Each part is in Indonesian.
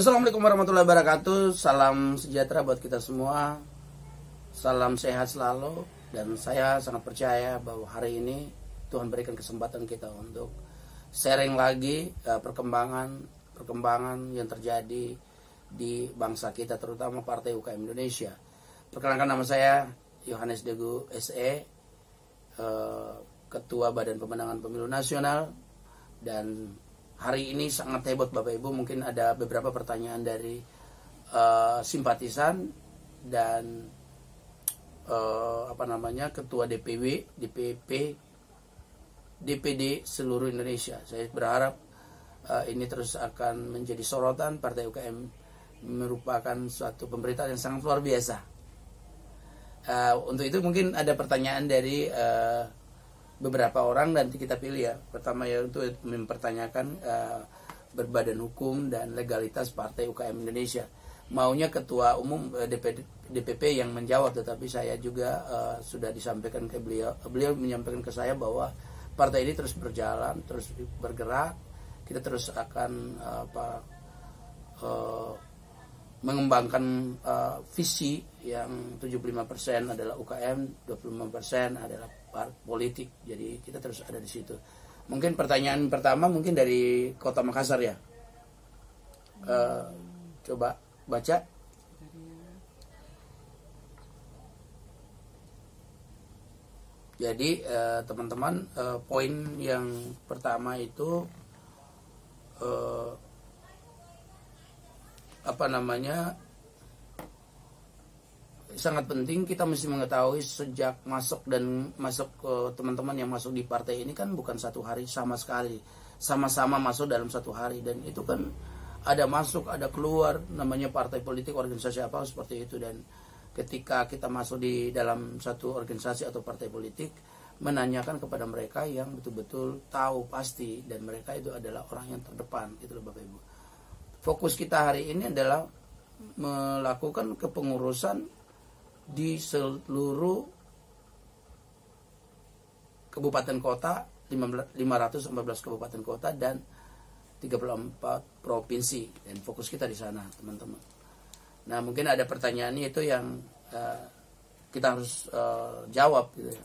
Assalamualaikum warahmatullahi wabarakatuh. Salam sejahtera buat kita semua. Salam sehat selalu. Dan saya sangat percaya bahwa hari ini Tuhan berikan kesempatan kita untuk sharing lagi perkembangan yang terjadi di bangsa kita, terutama Partai UKM Indonesia. Perkenalkan, nama saya Yohanes Degu SE, Ketua Badan Pemenangan Pemilu Nasional. Dan hari ini sangat hebat Bapak Ibu, mungkin ada beberapa pertanyaan dari simpatisan dan Ketua DPD seluruh Indonesia. Saya berharap ini terus akan menjadi sorotan. Partai UKM merupakan suatu pemberitaan yang sangat luar biasa. Untuk itu mungkin ada pertanyaan dari beberapa orang, nanti kita pilih ya. Pertama ya, untuk mempertanyakan berbadan hukum dan legalitas Partai UKM Indonesia. Maunya Ketua Umum DPP yang menjawab, tetapi saya juga sudah disampaikan ke beliau. Beliau menyampaikan ke saya bahwa partai ini terus berjalan, terus bergerak. Kita terus akan mengembangkan visi yang 75% adalah UKM, 25% adalah politik. Jadi kita terus ada di situ. Mungkin pertanyaan pertama mungkin dari Kota Makassar ya. Coba baca. Jadi teman-teman, poin yang pertama itu sangat penting. Kita mesti mengetahui sejak masuk ke teman-teman yang masuk di partai ini kan bukan satu hari sama sekali, sama-sama masuk dalam satu hari, dan itu kan ada masuk ada keluar, namanya partai politik, organisasi apa seperti itu. Dan ketika kita masuk di dalam satu organisasi atau partai politik, menanyakan kepada mereka yang betul-betul tahu pasti, dan mereka itu adalah orang yang terdepan, gitu loh Bapak Ibu. Fokus kita hari ini adalah melakukan kepengurusan di seluruh kabupaten kota, 514 kabupaten kota dan 34 provinsi, dan fokus kita di sana, teman-teman. Nah, mungkin ada pertanyaan itu yang kita harus jawab gitu ya.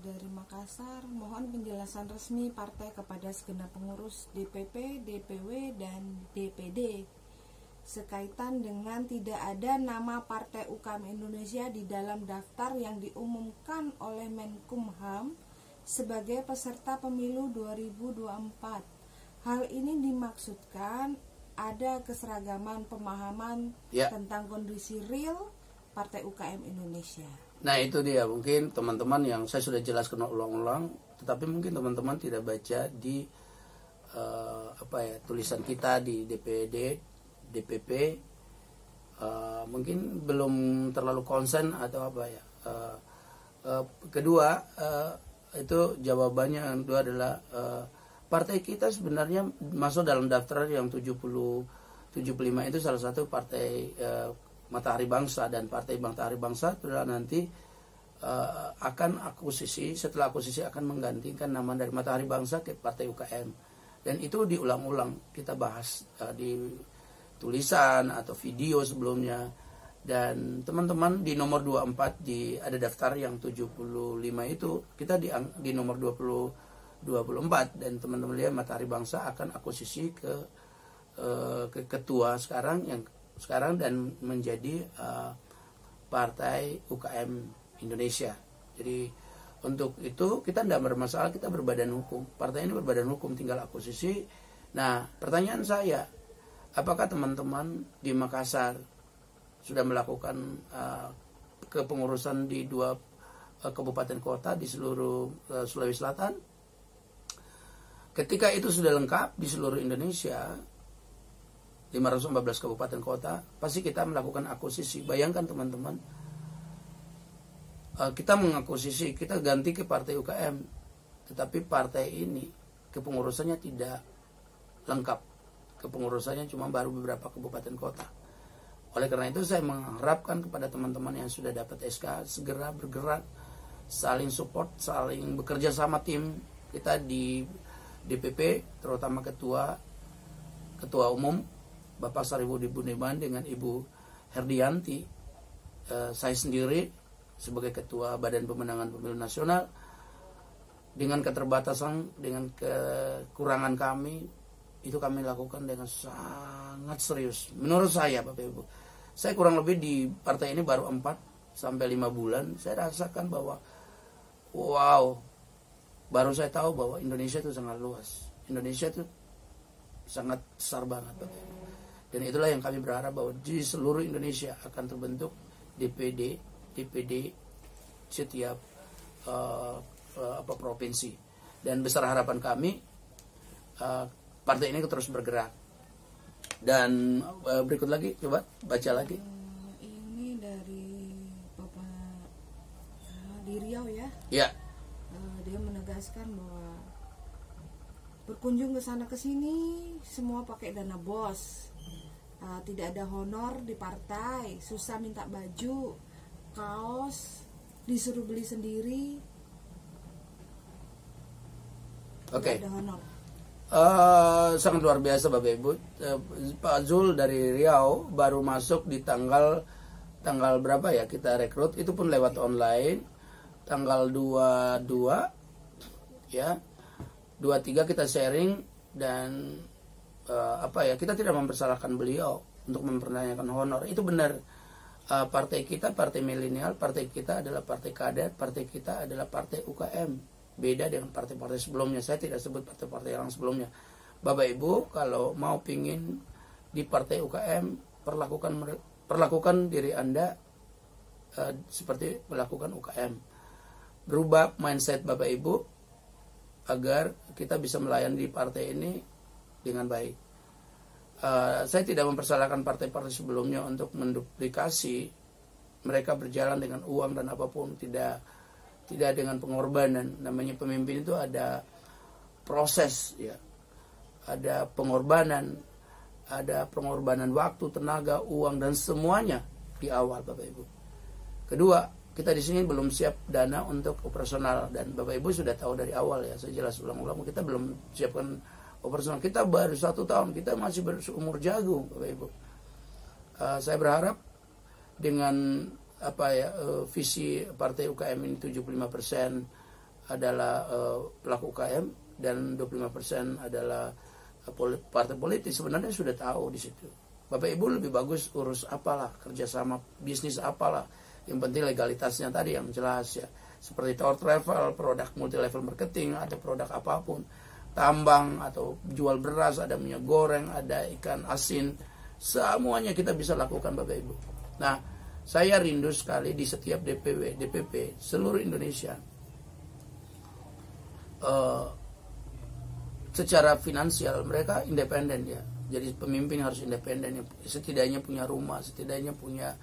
Dari Makassar, mohon penjelasan resmi partai kepada segenap pengurus DPP, DPW, dan DPD sekaitan dengan tidak ada nama Partai UKM Indonesia di dalam daftar yang diumumkan oleh Menkumham sebagai peserta pemilu 2024. Hal ini dimaksudkan ada keseragaman pemahaman tentang kondisi real Partai UKM Indonesia. Nah, itu dia, mungkin teman-teman yang saya sudah jelaskan ulang-ulang, tetapi mungkin teman-teman tidak baca di tulisan kita di DPD, DPP, mungkin belum terlalu konsen atau apa ya. Kedua, itu jawabannya yang kedua adalah partai kita sebenarnya masuk dalam daftar yang 75 itu salah satu partai Matahari Bangsa, dan Partai Matahari Bangsa itu adalah nanti akan akuisisi, setelah akuisisi akan menggantikan nama dari Matahari Bangsa ke Partai UKM, dan itu diulang-ulang kita bahas di tulisan atau video sebelumnya. Dan teman-teman di nomor 24 ada daftar yang 75 itu kita di nomor 24, dan teman-teman lihat Matahari Bangsa akan akuisisi ke ketua sekarang dan menjadi Partai UKM Indonesia. Jadi untuk itu kita tidak bermasalah, kita berbadan hukum. Partai ini berbadan hukum, tinggal akuisisi. Nah, pertanyaan saya, apakah teman-teman di Makassar sudah melakukan kepengurusan di 2 kabupaten kota di seluruh Sulawesi Selatan? Ketika itu sudah lengkap di seluruh Indonesia, 514 kabupaten kota, pasti kita melakukan akuisisi. Bayangkan teman-teman, kita mengakuisisi, kita ganti ke Partai UKM, tetapi partai ini kepengurusannya tidak lengkap. Kepengurusannya cuma baru beberapa kabupaten kota. Oleh karena itu saya mengharapkan kepada teman-teman yang sudah dapat SK segera bergerak, saling support, saling bekerja sama tim kita di DPP, terutama ketua Ketua Umum Bapak Sarifudin Budiman dengan Ibu Herdianti, saya sendiri sebagai Ketua Badan Pemenangan Pemilu Nasional, dengan keterbatasan, dengan kekurangan kami, itu kami lakukan dengan sangat serius. Menurut saya, Bapak Ibu, saya kurang lebih di partai ini baru 4 sampai 5 bulan, saya rasakan bahwa wow, baru saya tahu bahwa Indonesia itu sangat luas. Indonesia itu sangat besar banget, Bapak Ibu. Dan itulah yang kami berharap bahwa di seluruh Indonesia akan terbentuk DPD setiap provinsi. Dan besar harapan kami partai ini terus bergerak. Dan berikut lagi, coba baca lagi. Ini dari Bapak di Riau ya. Ya. Dia menegaskan bahwa berkunjung ke sana ke sini semua pakai dana bos. Tidak ada honor di partai, susah minta baju, kaos, disuruh beli sendiri. Oke. Tidak ada honor. Sangat luar biasa Bapak Ibu. Pak Zul dari Riau baru masuk di tanggal berapa ya kita rekrut, itu pun lewat online. Tanggal 22 ya. 23 kita sharing dan kita tidak mempersalahkan beliau untuk mempertanyakan honor. Itu benar. Partai kita partai milenial, partai kita adalah partai kader, partai kita adalah partai UKM. Beda dengan partai-partai sebelumnya. Saya tidak sebut partai-partai yang sebelumnya. Bapak Ibu kalau mau pingin di partai UKM, perlakukan diri Anda seperti melakukan UKM. Berubah mindset Bapak Ibu agar kita bisa melayani di partai ini dengan baik. Saya tidak mempersalahkan partai-partai sebelumnya untuk menduplikasi. Mereka berjalan dengan uang dan apapun, tidak dengan pengorbanan. Namanya pemimpin itu ada proses ya. Ada pengorbanan waktu, tenaga, uang dan semuanya di awal Bapak Ibu. Kedua, kita di sini belum siap dana untuk operasional dan Bapak Ibu sudah tahu dari awal ya. Saya jelas ulang-ulang, kita belum siapkan operasional. Kita baru 1 tahun, kita masih berumur jagung Bapak Ibu. Saya berharap dengan visi partai UKM ini 75% adalah pelaku UKM dan 25% adalah partai politik. Sebenarnya sudah tahu di situ. Bapak Ibu lebih bagus urus apalah, kerjasama bisnis apalah. Yang penting legalitasnya tadi yang jelas ya. Seperti tour travel, produk multi level marketing, ada produk apapun, tambang atau jual beras, ada minyak goreng, ada ikan asin, semuanya kita bisa lakukan Bapak Ibu. Nah, saya rindu sekali di setiap DPW, DPP seluruh Indonesia secara finansial mereka independen ya. Jadi pemimpin harus independen, setidaknya punya rumah, setidaknya punya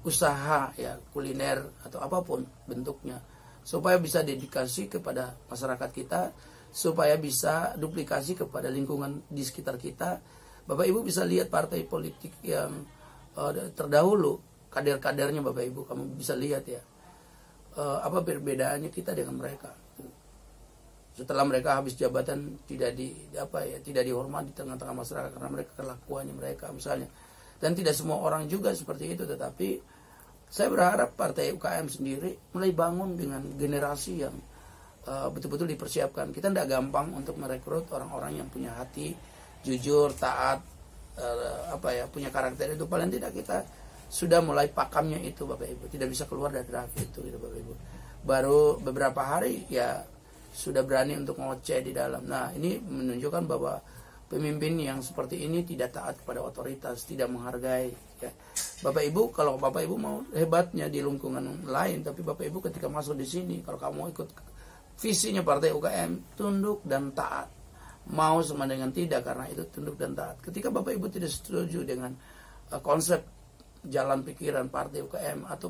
usaha ya, kuliner atau apapun bentuknya, supaya bisa dedikasi kepada masyarakat kita, supaya bisa duplikasi kepada lingkungan di sekitar kita. Bapak Ibu bisa lihat partai politik yang terdahulu, kader-kadernya Bapak Ibu, kamu bisa lihat ya, apa perbedaannya kita dengan mereka. Setelah mereka habis jabatan tidak dihormati di tengah-tengah masyarakat karena mereka kelakuannya mereka misalnya. Dan tidak semua orang juga seperti itu, tetapi saya berharap partai UKM sendiri mulai bangun dengan generasi yang betul-betul dipersiapkan. Kita tidak gampang untuk merekrut orang-orang yang punya hati jujur, taat, punya karakter itu. Paling tidak kita sudah mulai pakamnya itu Bapak Ibu, tidak bisa keluar dari draft itu gitu, Bapak Ibu. Baru beberapa hari ya sudah berani untuk ngoceh di dalam. Nah, ini menunjukkan bahwa pemimpin yang seperti ini tidak taat kepada otoritas, tidak menghargai ya. Bapak Ibu, kalau Bapak Ibu mau hebatnya di lingkungan lain, tapi Bapak Ibu ketika masuk di sini, kalau kamu ikut visinya partai UKM, tunduk dan taat. Mau sama dengan tidak, karena itu tunduk dan taat. Ketika Bapak Ibu tidak setuju dengan konsep jalan pikiran partai UKM atau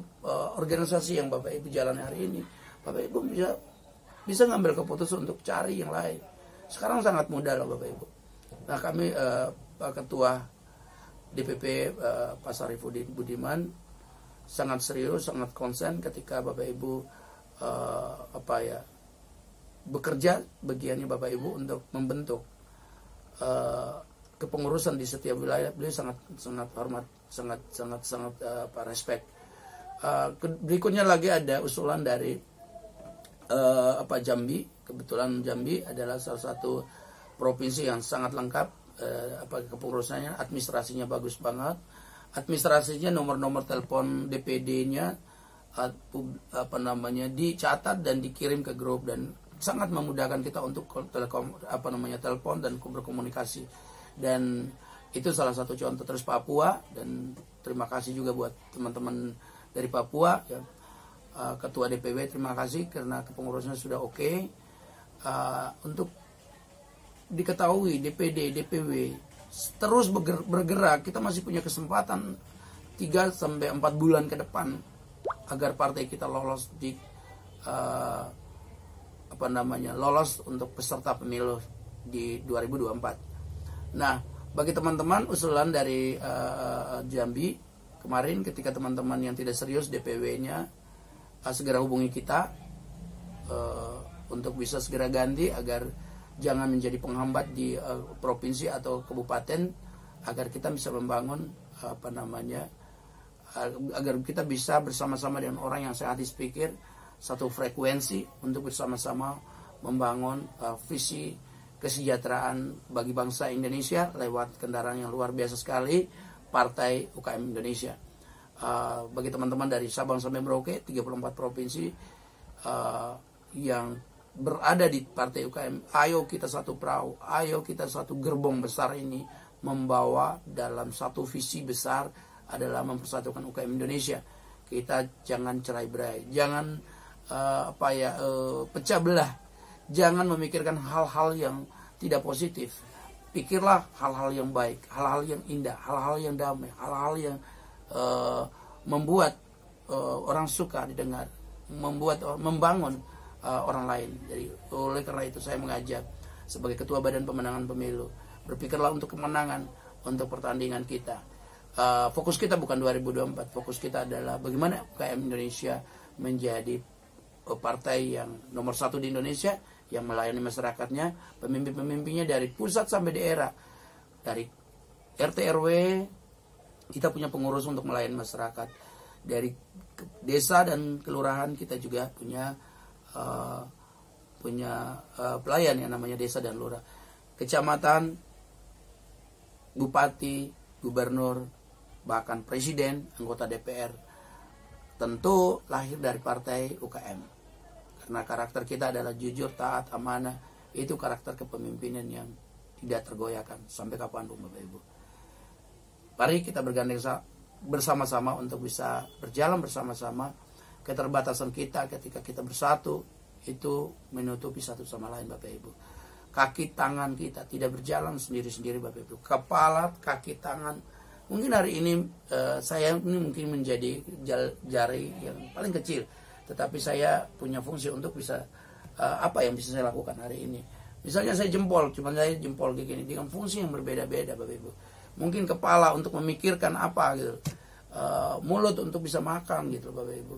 organisasi yang Bapak Ibu jalani hari ini, Bapak Ibu bisa ngambil keputusan untuk cari yang lain. Sekarang sangat mudah loh Bapak Ibu. Nah, kami Ketua DPP Pak Sarifudin Budiman sangat serius, sangat konsen ketika Bapak Ibu bekerja bagiannya Bapak Ibu untuk membentuk kepengurusan di setiap wilayah, beliau sangat hormat, sangat respect. Berikutnya lagi ada usulan dari Jambi. Kebetulan Jambi adalah salah satu provinsi yang sangat lengkap, kepengurusannya, administrasinya bagus banget. Administrasinya, nomor telepon DPD-nya dicatat dan dikirim ke grup, dan sangat memudahkan kita untuk telepon dan berkomunikasi. Dan itu salah satu contoh. Terus Papua, dan terima kasih juga buat teman-teman dari Papua ya. Ketua DPW terima kasih karena kepengurusannya sudah oke. Untuk diketahui DPD, DPW terus bergerak, kita masih punya kesempatan 3-4 bulan ke depan agar partai kita lolos di lolos untuk peserta pemilu di 2024. Nah, bagi teman-teman usulan dari Jambi kemarin, ketika teman-teman yang tidak serius DPW-nya segera hubungi kita untuk bisa segera ganti agar jangan menjadi penghambat di provinsi atau kabupaten, agar kita bisa membangun agar kita bisa bersama-sama dengan orang yang sehat pikir, satu frekuensi untuk bersama-sama membangun visi kesejahteraan bagi bangsa Indonesia lewat kendaraan yang luar biasa sekali, Partai UKM Indonesia. Bagi teman-teman dari Sabang sampai Merauke, 34 provinsi yang berada di Partai UKM, ayo kita satu perahu, ayo kita satu gerbong besar ini membawa dalam satu visi besar adalah mempersatukan UKM Indonesia. Kita jangan cerai-berai, jangan pecah belah, jangan memikirkan hal-hal yang tidak positif. Pikirlah hal-hal yang baik, hal-hal yang indah, hal-hal yang damai, hal-hal yang membuat orang suka didengar, membangun orang lain. Jadi oleh karena itu saya mengajak sebagai Ketua Badan Pemenangan Pemilu, berpikirlah untuk kemenangan, untuk pertandingan kita. Fokus kita bukan 2024, fokus kita adalah bagaimana UKM Indonesia menjadi partai yang nomor 1 di Indonesia, yang melayani masyarakatnya, pemimpin-pemimpinnya dari pusat sampai daerah, dari RT RW kita punya pengurus untuk melayani masyarakat, dari desa dan kelurahan kita juga punya pelayan yang namanya desa dan lurah, kecamatan, bupati, gubernur, bahkan presiden, anggota DPR, tentu lahir dari partai UKM. Karena karakter kita adalah jujur, taat, amanah. Itu karakter kepemimpinan yang tidak tergoyahkan sampai kapanpun, Bapak Ibu. Mari kita bergandeng bersama-sama untuk bisa berjalan bersama-sama. Keterbatasan kita ketika kita bersatu itu menutupi satu sama lain, Bapak Ibu. Kaki tangan kita tidak berjalan sendiri-sendiri, Bapak Ibu. Kepala, kaki, tangan. Mungkin hari ini saya ini mungkin menjadi jari yang paling kecil, tetapi saya punya fungsi untuk bisa apa yang bisa saya lakukan hari ini. Misalnya saya jempol, cuma saya jempol kayak gini dengan fungsi yang berbeda-beda, Bapak Ibu. Mungkin kepala untuk memikirkan apa gitu, mulut untuk bisa makan gitu, Bapak Ibu.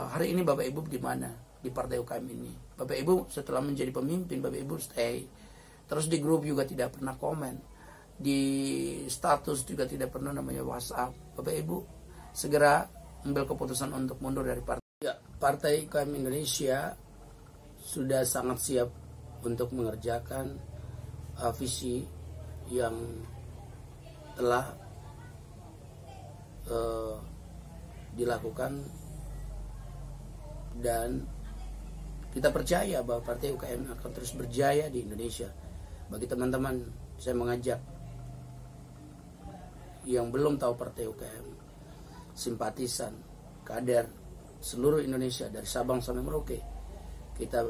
Hari ini Bapak Ibu di mana di Partai UKM ini? Bapak Ibu setelah menjadi pemimpin, Bapak Ibu stay. Terus di grup juga tidak pernah komen, di status juga tidak pernah namanya WhatsApp. Bapak Ibu segera ambil keputusan untuk mundur dari partai. Ya, Partai UKM Indonesia sudah sangat siap untuk mengerjakan visi yang telah dilakukan, dan kita percaya bahwa Partai UKM akan terus berjaya di Indonesia. Bagi teman-teman, saya mengajak yang belum tahu Partai UKM, simpatisan, kader seluruh Indonesia dari Sabang sampai Merauke, kita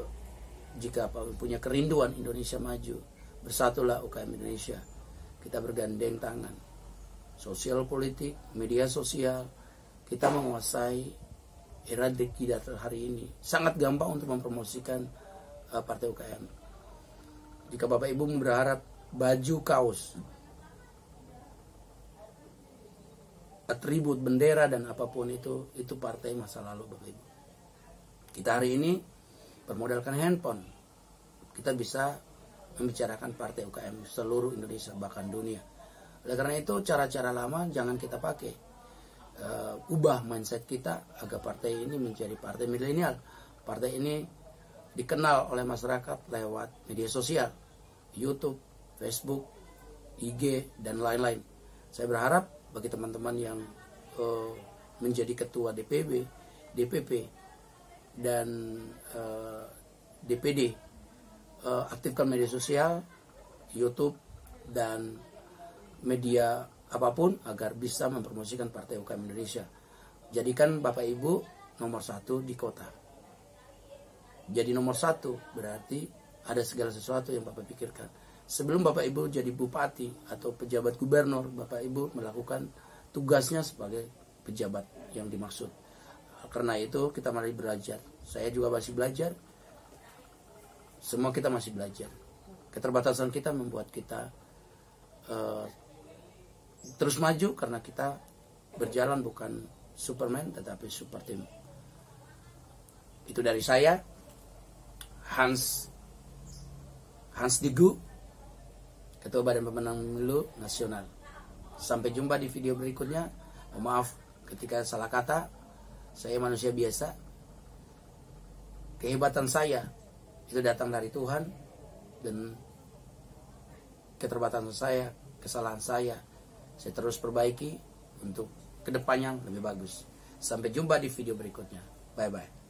jika punya kerinduan Indonesia maju, bersatulah UKM Indonesia. Kita bergandeng tangan, sosial politik, media sosial, kita menguasai era digital hari ini. Sangat gampang untuk mempromosikan Partai UKM. Jika Bapak Ibu berharap baju kaos, atribut bendera dan apapun itu partai masa lalu, Bapak Ibu. Kita hari ini bermodalkan handphone, kita bisa membicarakan partai UKM seluruh Indonesia bahkan dunia. Oleh karena itu cara-cara lama jangan kita pakai. Ubah mindset kita agar partai ini menjadi partai milenial. Partai ini dikenal oleh masyarakat lewat media sosial, YouTube, Facebook, IG, dan lain-lain. Saya berharap bagi teman-teman yang menjadi ketua DPB, DPP, dan DPD, aktifkan media sosial, YouTube, dan media apapun agar bisa mempromosikan Partai UKM Indonesia. Jadikan Bapak Ibu nomor 1 di kota. Jadi nomor 1 berarti ada segala sesuatu yang Bapak pikirkan. Sebelum Bapak Ibu jadi bupati atau pejabat gubernur, Bapak Ibu melakukan tugasnya sebagai pejabat yang dimaksud. Karena itu kita mari belajar. Saya juga masih belajar. Semua kita masih belajar. Keterbatasan kita membuat kita terus maju karena kita berjalan bukan Superman tetapi super team. Itu dari saya, Hans Digu, Ketua Badan Pemenang Pemilu Nasional. Sampai jumpa di video berikutnya. Maaf ketika salah kata, saya manusia biasa. Kehebatan saya itu datang dari Tuhan, dan keterbatasan saya, kesalahan saya terus perbaiki untuk kedepannya lebih bagus. Sampai jumpa di video berikutnya. Bye-bye.